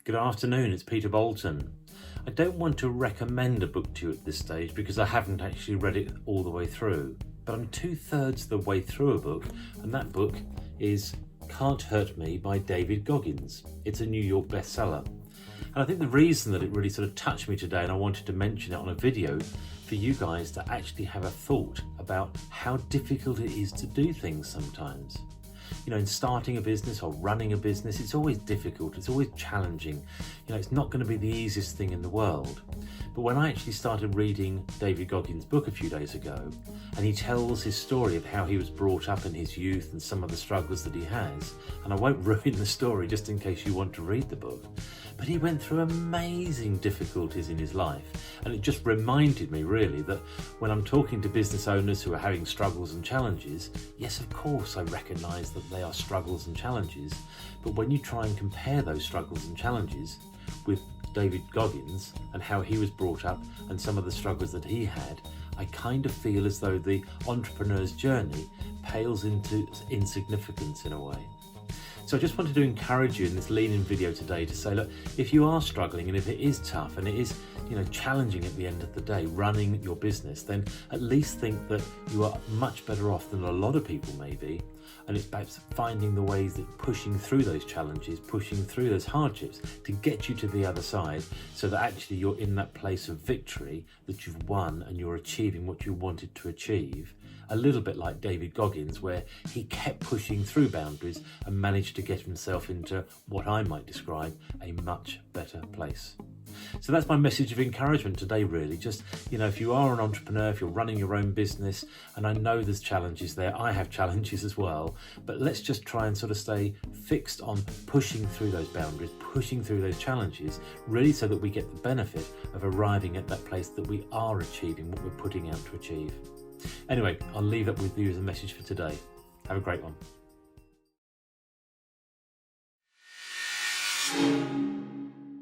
Good afternoon, it's Peter Boulton. I don't want to recommend a book to you at this stage because I haven't actually read it all the way through, but I'm 2/3 the way through a book, and that book is Can't Hurt Me by David Goggins. It's a New York bestseller. And I think the reason that it really sort of touched me today, and I wanted to mention it on a video for you guys to actually have a thought about how difficult it is to do things sometimes. You know, in starting a business or running a business, it's always difficult, it's always challenging. You know, it's not going to be the easiest thing in the world. But when I actually started reading David Goggins' book a few days ago, and he tells his story of how he was brought up in his youth and some of the struggles that he has, and I won't ruin the story just in case you want to read the book, but he went through amazing difficulties in his life. And it just reminded me really that when I'm talking to business owners who are having struggles and challenges, yes, of course, I recognise that they are struggles and challenges, but when you try and compare those struggles and challenges with David Goggins and how he was brought up and some of the struggles that he had, I kind of feel as though the entrepreneur's journey pales into insignificance in a way. So I just wanted to encourage you in this lean-in video today to say, look, if you are struggling and if it is tough and it is, you know, challenging at the end of the day, running your business, then at least think that you are much better off than a lot of people may be. And it's perhaps finding the ways that pushing through those challenges, pushing through those hardships to get you to the other side so that actually you're in that place of victory, that you've won and you're achieving what you wanted to achieve. A little bit like David Goggins, where he kept pushing through boundaries and managed to get himself into what I might describe a much better place. So that's my message of encouragement today, really. Just, you know, if you are an entrepreneur, if you're running your own business, and I know there's challenges there, I have challenges as well, but let's just try and sort of stay fixed on pushing through those boundaries, pushing through those challenges, really so that we get the benefit of arriving at that place that we are achieving what we're putting out to achieve. Anyway, I'll leave that with you as a message for today. Have a great one.